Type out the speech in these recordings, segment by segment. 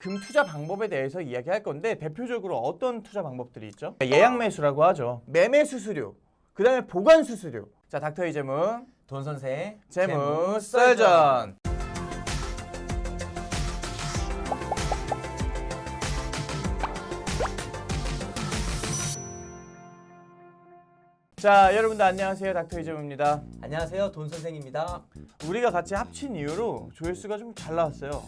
금 투자 방법에 대해서 이야기할 건데 대표적으로 어떤 투자 방법들이 있죠? 예약 매수라고 하죠. 매매 수수료, 그 다음에 보관 수수료. 자, 닥터 이재문 돈 선생 재무 썰전. 자, 여러분들 안녕하세요. 닥터 이재문입니다. 안녕하세요, 돈 선생입니다. 우리가 같이 합친 이후로 조회수가 좀 잘 나왔어요.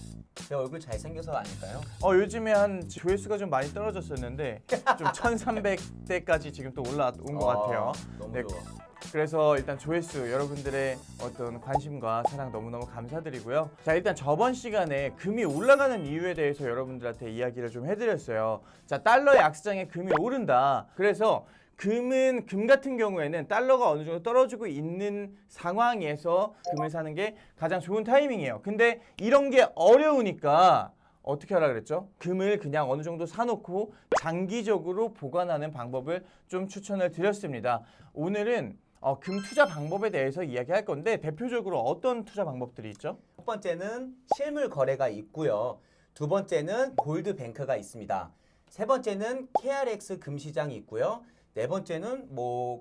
제 얼굴 잘생겨서 아닐까요? 요즘에 한 조회수가 좀 많이 떨어졌었는데 좀 1300대까지 지금 또 올라온 것 같아요. 너무 네. 좋아. 그래서 일단 조회수, 여러분들의 어떤 관심과 사랑 너무너무 감사드리고요. 자, 일단 저번 시간에 금이 올라가는 이유에 대해서 여러분들한테 이야기를 좀 해드렸어요. 자, 달러의 악세장에 금이 오른다. 그래서 금 같은 경우에는 달러가 어느 정도 떨어지고 있는 상황에서 금을 사는 게 가장 좋은 타이밍이에요. 근데 이런 게 어려우니까 어떻게 하라 그랬죠? 금을 그냥 어느 정도 사놓고 장기적으로 보관하는 방법을 좀 추천을 드렸습니다. 오늘은 금 투자 방법에 대해서 이야기할 건데 대표적으로 어떤 투자 방법들이 있죠? 첫 번째는 실물 거래가 있고요. 두 번째는 골드뱅크가 있습니다. 세 번째는 KRX 금시장이 있고요. 네 번째는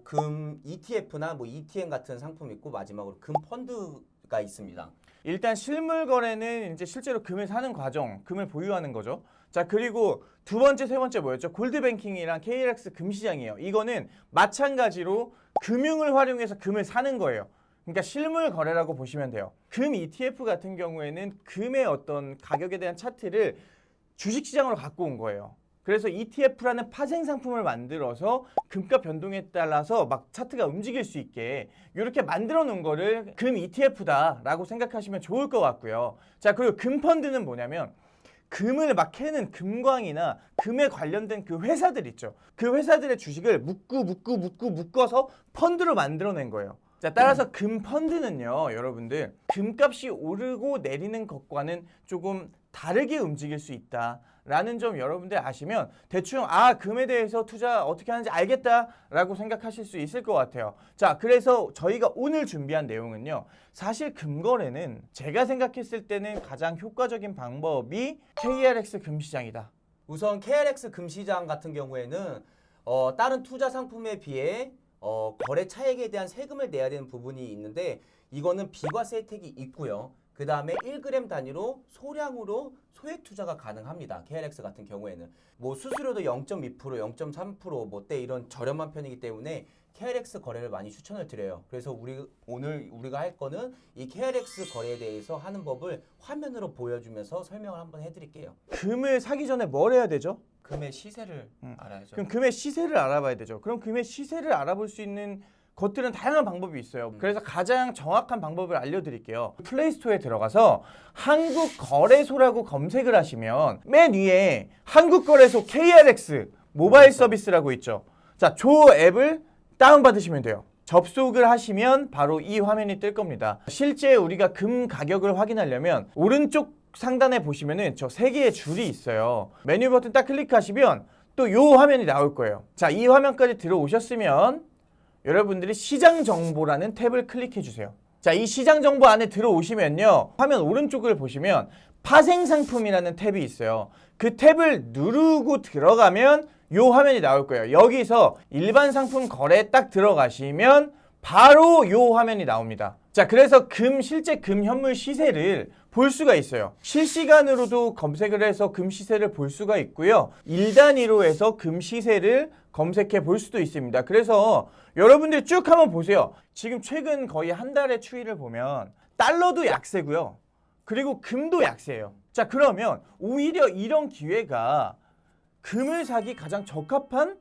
금 ETF나 ETN 같은 상품이 있고 마지막으로 금 펀드가 있습니다. 일단 실물 거래는 이제 실제로 금을 사는 과정, 금을 보유하는 거죠. 자, 그리고 두 번째, 세 번째 뭐였죠? 골드뱅킹이랑 KRX 금시장이에요. 이거는 마찬가지로 금융을 활용해서 금을 사는 거예요. 그러니까 실물 거래라고 보시면 돼요. 금 ETF 같은 경우에는 금의 어떤 가격에 대한 차트를 주식시장으로 갖고 온 거예요. 그래서 ETF라는 파생 상품을 만들어서 금값 변동에 따라서 막 차트가 움직일 수 있게 이렇게 만들어 놓은 거를 금 ETF다라고 생각하시면 좋을 것 같고요. 자, 그리고 금 펀드는 뭐냐면 금을 막 캐는 금광이나 금에 관련된 그 회사들 있죠. 그 회사들의 주식을 묶어서 펀드로 만들어낸 거예요. 자, 따라서 금 펀드는요, 여러분들 금값이 오르고 내리는 것과는 조금 다르게 움직일 수 있다라는 점 여러분들 아시면 대충 금에 대해서 투자 어떻게 하는지 알겠다라고 생각하실 수 있을 것 같아요. 자, 그래서 저희가 오늘 준비한 내용은요, 사실 금거래는 제가 생각했을 때는 가장 효과적인 방법이 KRX 금시장이다. 우선 KRX 금시장 같은 경우에는 다른 투자 상품에 비해 거래 차익에 대한 세금을 내야 되는 부분이 있는데 이거는 비과세 혜택이 있고요. 그 다음에 1g 단위로 소량으로 소액 투자가 가능합니다. KRX 같은 경우에는 수수료도 0.2%, 0.3% 때 이런 저렴한 편이기 때문에 KRX 거래를 많이 추천을 드려요. 그래서 오늘 우리가 할 거는 이 KRX 거래에 대해서 하는 법을 화면으로 보여주면서 설명을 한번 해드릴게요. 금을 사기 전에 뭘 해야 되죠? 금의 시세를 알아야죠. 그럼 금의 시세를 알아봐야 되죠. 그럼 금의 시세를 알아볼 수 있는 것들은 다양한 방법이 있어요. 그래서 가장 정확한 방법을 알려드릴게요. 플레이스토어에 들어가서 한국거래소라고 검색을 하시면 맨 위에 한국거래소 KRX 모바일 서비스라고 있죠. 자, 저 앱을 다운받으시면 돼요. 접속을 하시면 바로 이 화면이 뜰 겁니다. 실제 우리가 금 가격을 확인하려면 오른쪽 상단에 보시면은 저 세 개의 줄이 있어요. 메뉴 버튼 딱 클릭하시면 또 요 화면이 나올 거예요. 자, 이 화면까지 들어오셨으면 여러분들이 시장 정보라는 탭을 클릭해 주세요. 자, 이 시장 정보 안에 들어오시면요, 화면 오른쪽을 보시면 파생 상품이라는 탭이 있어요. 그 탭을 누르고 들어가면 요 화면이 나올 거예요. 여기서 일반 상품 거래 딱 들어가시면 바로 요 화면이 나옵니다. 자, 그래서 실제 금 현물 시세를 볼 수가 있어요. 실시간으로도 검색을 해서 금 시세를 볼 수가 있고요. 1단위로 해서 금 시세를 검색해 볼 수도 있습니다. 그래서 여러분들 쭉 한번 보세요. 지금 최근 거의 한 달의 추이를 보면 달러도 약세고요. 그리고 금도 약세예요. 자, 그러면 오히려 이런 기회가 금을 사기 가장 적합한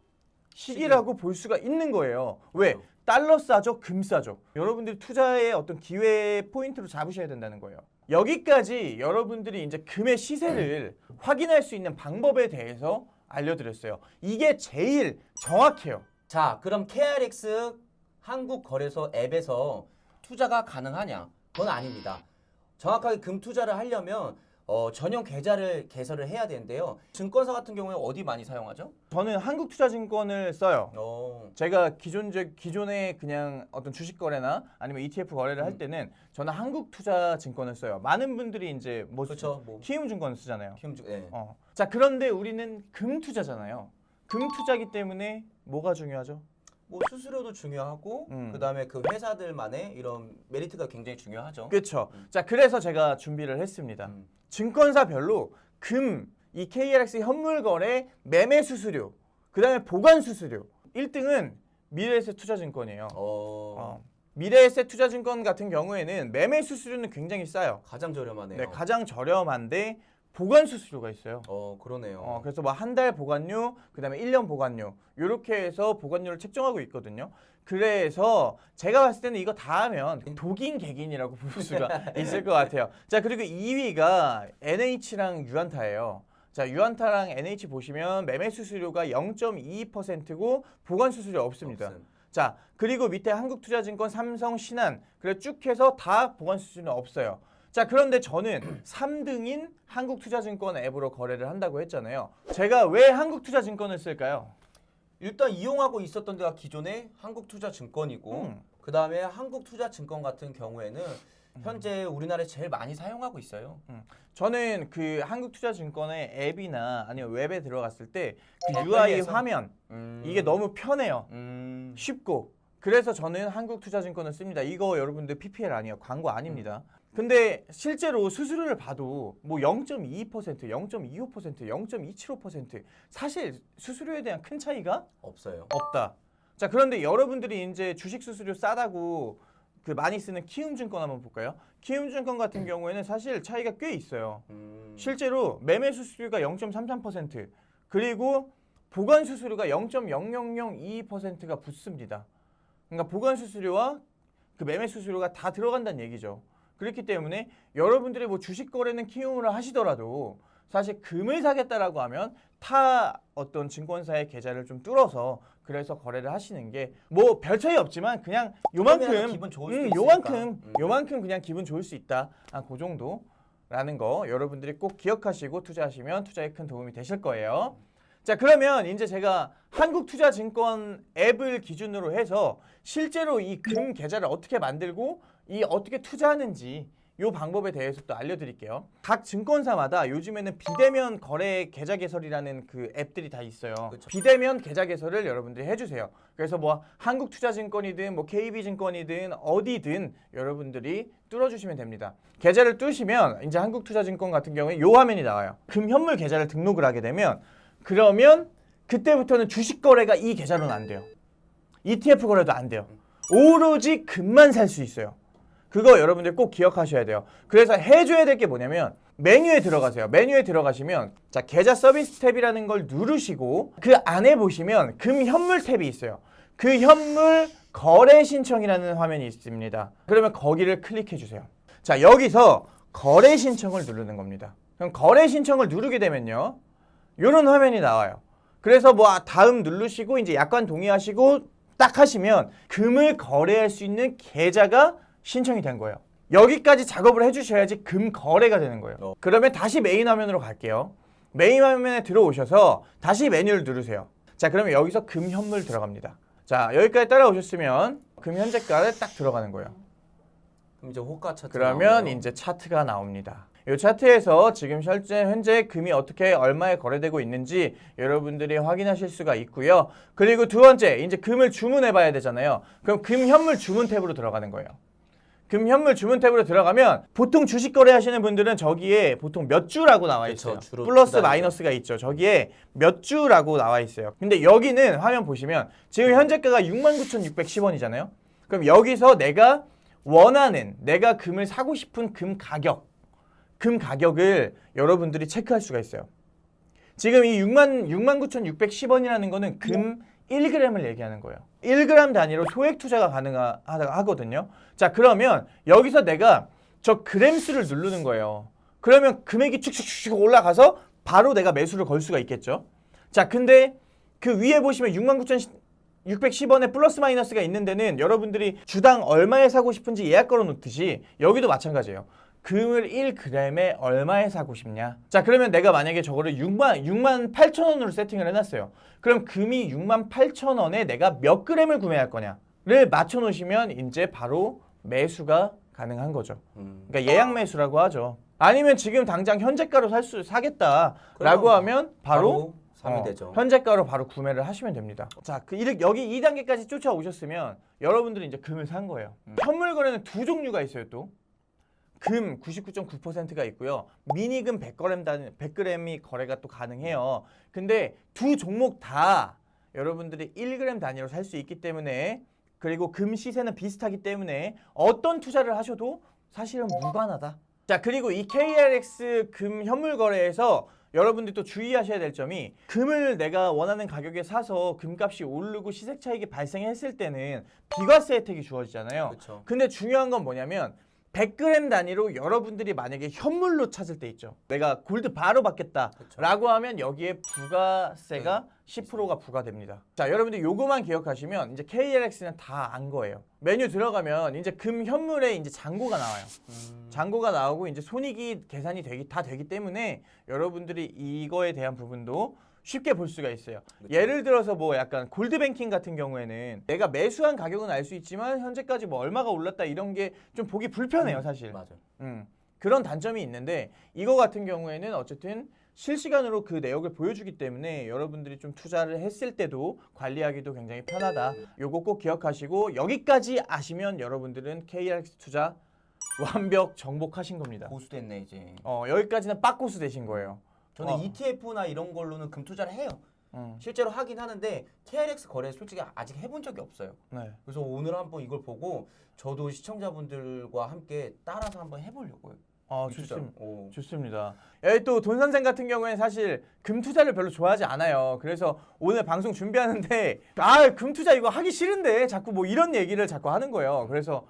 시기라고 볼 수가 있는 거예요. 왜? 달러 싸죠, 금 싸죠. 여러분들이 투자의 어떤 기회 포인트로 잡으셔야 된다는 거예요. 여기까지 여러분들이 이제 금의 시세를 확인할 수 있는 방법에 대해서 알려드렸어요. 이게 제일 정확해요. 자, 그럼 KRX 한국거래소 앱에서 투자가 가능하냐? 그건 아닙니다. 정확하게 금 투자를 하려면 전용 계좌를 개설을 해야 되는데요. 증권사 같은 경우에 어디 많이 사용하죠? 저는 한국투자증권을 써요. 제가 기존에 그냥 어떤 주식 거래나 아니면 ETF 거래를 할 때는 저는 한국투자증권을 써요. 많은 분들이 이제 뭐 그렇죠. 뭐 키움증권 쓰잖아요. 네. 자, 그런데 우리는 금투자잖아요. 금투자기 때문에 뭐가 중요하죠? 뭐 수수료도 중요하고 음. 그다음에 그 회사들만의 이런 메리트가 굉장히 중요하죠. 그렇죠. 자, 그래서 제가 준비를 했습니다. 음. 증권사별로 이 KLX 현물 거래 매매 수수료, 그다음에 보관 수수료. 1등은 미래에셋투자증권이에요. 미래에셋투자증권 같은 경우에는 매매 수수료는 굉장히 싸요. 가장 저렴하네요. 네, 가장 저렴한데 보관 수수료가 있어요. 그러네요. 그래서 뭐 한 달 보관료, 그다음에 1년 보관료 이렇게 해서 보관료를 책정하고 있거든요. 그래서 제가 봤을 때는 이거 다 하면 독인 객인이라고 부를 수가 있을 것 같아요. 자, 그리고 2위가 NH랑 유안타예요. 자, 유안타랑 NH 보시면 매매 수수료가 0.22%고 보관 수수료 없습니다. 자, 그리고 밑에 한국투자증권, 삼성, 신한 그래 쭉 해서 다 보관 수수료는 없어요. 자, 그런데 저는 3등인 한국투자증권 앱으로 거래를 한다고 했잖아요. 제가 왜 한국투자증권을 쓸까요? 일단 이용하고 있었던 데가 기존의 한국투자증권이고 그다음에 한국투자증권 같은 경우에는 현재 우리나라에 제일 많이 사용하고 있어요. 저는 그 한국투자증권의 앱이나 아니면 웹에 들어갔을 때 그 UI 편리해서? 화면 이게 너무 편해요. 쉽고. 그래서 저는 한국투자증권을 씁니다. 이거 여러분들 PPL 아니에요. 광고 아닙니다. 근데 실제로 수수료를 봐도 뭐 0.22%, 0.25%, 0.275% 사실 수수료에 대한 큰 차이가 없어요. 없다. 자, 그런데 여러분들이 이제 주식 수수료 싸다고 그 많이 쓰는 키움증권 한번 볼까요? 키움증권 같은 경우에는 사실 차이가 꽤 있어요. 실제로 매매 수수료가 0.33% 그리고 보관 수수료가 0.0002%가 붙습니다. 그러니까 보관 수수료와 그 매매 수수료가 다 들어간다는 얘기죠. 그렇기 때문에 여러분들이 뭐 주식 거래는 키움을 하시더라도 사실 금을 사겠다라고 하면 타 어떤 증권사의 계좌를 좀 뚫어서 그래서 거래를 하시는 게 뭐 별 차이 없지만 그냥 요만큼 기분 좋을 수 있으니까. 요만큼 그냥 기분 좋을 수 있다. 그 정도라는 거 여러분들이 꼭 기억하시고 투자하시면 투자에 큰 도움이 되실 거예요. 자, 그러면 이제 제가 한국투자증권 앱을 기준으로 해서 실제로 이 금 계좌를 어떻게 만들고 이 어떻게 투자하는지 이 방법에 대해서 또 알려드릴게요. 각 증권사마다 요즘에는 비대면 거래 계좌 개설이라는 그 앱들이 다 있어요. 그쵸. 비대면 계좌 개설을 여러분들이 해주세요. 그래서 뭐 한국투자증권이든 뭐 KB증권이든 어디든 여러분들이 뚫어주시면 됩니다. 계좌를 뚫으시면 이제 한국투자증권 같은 경우에 요 화면이 나와요. 금현물 계좌를 등록을 하게 되면 그러면 그때부터는 주식 거래가 이 계좌로는 안 돼요. ETF 거래도 안 돼요. 오로지 금만 살 수 있어요. 그거 여러분들 꼭 기억하셔야 돼요. 그래서 해줘야 될 게 뭐냐면 메뉴에 들어가세요. 메뉴에 들어가시면 자, 계좌 서비스 탭이라는 걸 누르시고 그 안에 보시면 금 현물 탭이 있어요. 그 현물 거래 신청이라는 화면이 있습니다. 그러면 거기를 클릭해 주세요. 자, 여기서 거래 신청을 누르는 겁니다. 그럼 거래 신청을 누르게 되면요, 이런 화면이 나와요. 그래서 뭐 다음 누르시고 이제 약관 동의하시고 딱 하시면 금을 거래할 수 있는 계좌가 신청이 된 거예요. 여기까지 작업을 해주셔야지 금 거래가 되는 거예요. 그러면 다시 메인 화면으로 갈게요. 메인 화면에 들어오셔서 다시 메뉴를 누르세요. 자, 그러면 여기서 금 현물 들어갑니다. 자, 여기까지 따라오셨으면 금 현재가를 딱 들어가는 거예요. 그럼 이제 호가 차트 그러면 나오네요. 이제 차트가 나옵니다. 이 차트에서 지금 현재 금이 어떻게 얼마에 거래되고 있는지 여러분들이 확인하실 수가 있고요. 그리고 두 번째, 이제 금을 주문해 봐야 되잖아요. 그럼 금 현물 주문 탭으로 들어가는 거예요. 금 현물 주문 탭으로 들어가면 보통 주식 거래 하시는 분들은 저기에 보통 몇 주라고 나와 있어요. 그쵸, 주로 플러스 주단위죠. 마이너스가 있죠. 저기에 몇 주라고 나와 있어요. 근데 여기는 화면 보시면 지금 현재가가 69,610원이잖아요. 그럼 여기서 내가 원하는, 내가 금을 사고 싶은 금 가격을 여러분들이 체크할 수가 있어요. 지금 이 69,610원이라는 거는 금 1g을 얘기하는 거예요. 1g 단위로 소액 투자가 가능하거든요. 자, 그러면 여기서 내가 저 그램수를 누르는 거예요. 그러면 금액이 축축축 올라가서 바로 내가 매수를 걸 수가 있겠죠. 자, 근데 그 위에 보시면 69,610원에 플러스 마이너스가 있는 데는 여러분들이 주당 얼마에 사고 싶은지 예약 걸어 놓듯이 여기도 마찬가지예요. 금을 1g에 얼마에 사고 싶냐? 자, 그러면 내가 만약에 저거를 6만 8천 원으로 세팅을 해놨어요. 그럼 금이 6만 8천 원에 내가 몇 g을 구매할 거냐를 맞춰 놓으시면 이제 바로 매수가 가능한 거죠. 그러니까 예약 매수라고 하죠. 아니면 지금 당장 현재가로 사겠다라고 그럼 하면 바로 사면 되죠. 현재가로 바로 구매를 하시면 됩니다. 자, 여기 2단계까지 쫓아오셨으면 여러분들이 이제 금을 산 거예요. 현물 거래는 두 종류가 있어요, 또. 금 99.9%가 있고요. 미니금 100g이 거래가 또 가능해요. 근데 두 종목 다 여러분들이 1g 단위로 살 수 있기 때문에, 그리고 금 시세는 비슷하기 때문에 어떤 투자를 하셔도 사실은 무관하다. 자, 그리고 이 KRX 금 현물 거래에서 여러분들이 또 주의하셔야 될 점이, 금을 내가 원하는 가격에 사서 금값이 오르고 시세 차익이 발생했을 때는 비과세 혜택이 주어지잖아요. 그렇죠. 근데 중요한 건 뭐냐면 100g 단위로 여러분들이 만약에 현물로 찾을 때 있죠. 내가 골드 바로 받겠다라고 하면 여기에 부가세가 10%가 부과됩니다. 자, 여러분들 요거만 기억하시면 이제 KLX는 다 안 거예요. 메뉴 들어가면 이제 금 현물에 이제 잔고가 나와요. 잔고가 나오고 이제 손익이 계산이 다 되기 때문에 여러분들이 이거에 대한 부분도 쉽게 볼 수가 있어요. 그렇죠. 예를 들어서 뭐 약간 골드뱅킹 같은 경우에는 내가 매수한 가격은 알 수 있지만 현재까지 뭐 얼마가 올랐다 이런 게 좀 보기 불편해요, 사실. 맞아요. 그런 단점이 있는데, 이거 같은 경우에는 어쨌든 실시간으로 그 내역을 보여주기 때문에 여러분들이 좀 투자를 했을 때도 관리하기도 굉장히 편하다. 요거 꼭 기억하시고, 여기까지 아시면 여러분들은 KRX 투자 완벽 정복하신 겁니다. 고수됐네 이제. 여기까지는 빡고수 되신 거예요. 저는 ETF나 이런 걸로는 금 투자를 해요. 실제로 하긴 하는데 KRX 거래 솔직히 아직 해본 적이 없어요. 네. 그래서 오늘 한번 이걸 보고 저도 시청자분들과 함께 따라서 한번 해보려고요. 좋습니다. 여기 또 돈 선생 같은 경우에는 사실 금 투자를 별로 좋아하지 않아요. 그래서 오늘 방송 준비하는데 금 투자 이거 하기 싫은데 자꾸 뭐 이런 얘기를 자꾸 하는 거예요. 그래서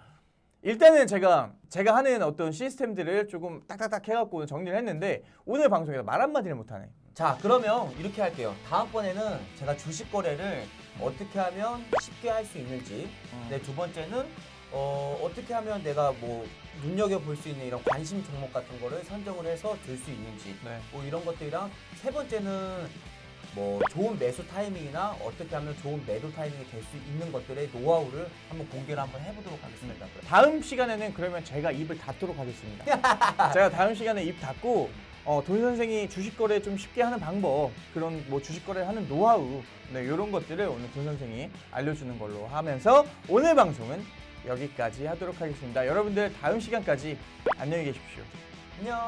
일단은 제가 하는 어떤 시스템들을 조금 딱딱딱 해갖고 정리를 했는데, 오늘 방송에서 말 한마디를 못하네. 자, 그러면 이렇게 할게요. 다음번에는 제가 주식 거래를 어떻게 하면 쉽게 할 수 있는지, 네, 두 번째는 어떻게 하면 내가 뭐 눈여겨볼 수 있는 이런 관심 종목 같은 거를 선정을 해서 들 수 있는지, 네. 뭐 이런 것들이랑, 세 번째는 뭐 좋은 매수 타이밍이나 어떻게 하면 좋은 매도 타이밍이 될 수 있는 것들의 노하우를 한번 공개를 한번 해보도록 하겠습니다. 다음 시간에는 그러면 제가 입을 닫도록 하겠습니다. 제가 다음 시간에 입 닫고 돈 선생이 주식 거래 좀 쉽게 하는 방법, 그런 뭐 주식 거래 하는 노하우, 네, 이런 것들을 오늘 돈 선생이 알려주는 걸로 하면서 오늘 방송은 여기까지 하도록 하겠습니다. 여러분들 다음 시간까지 안녕히 계십시오. 안녕.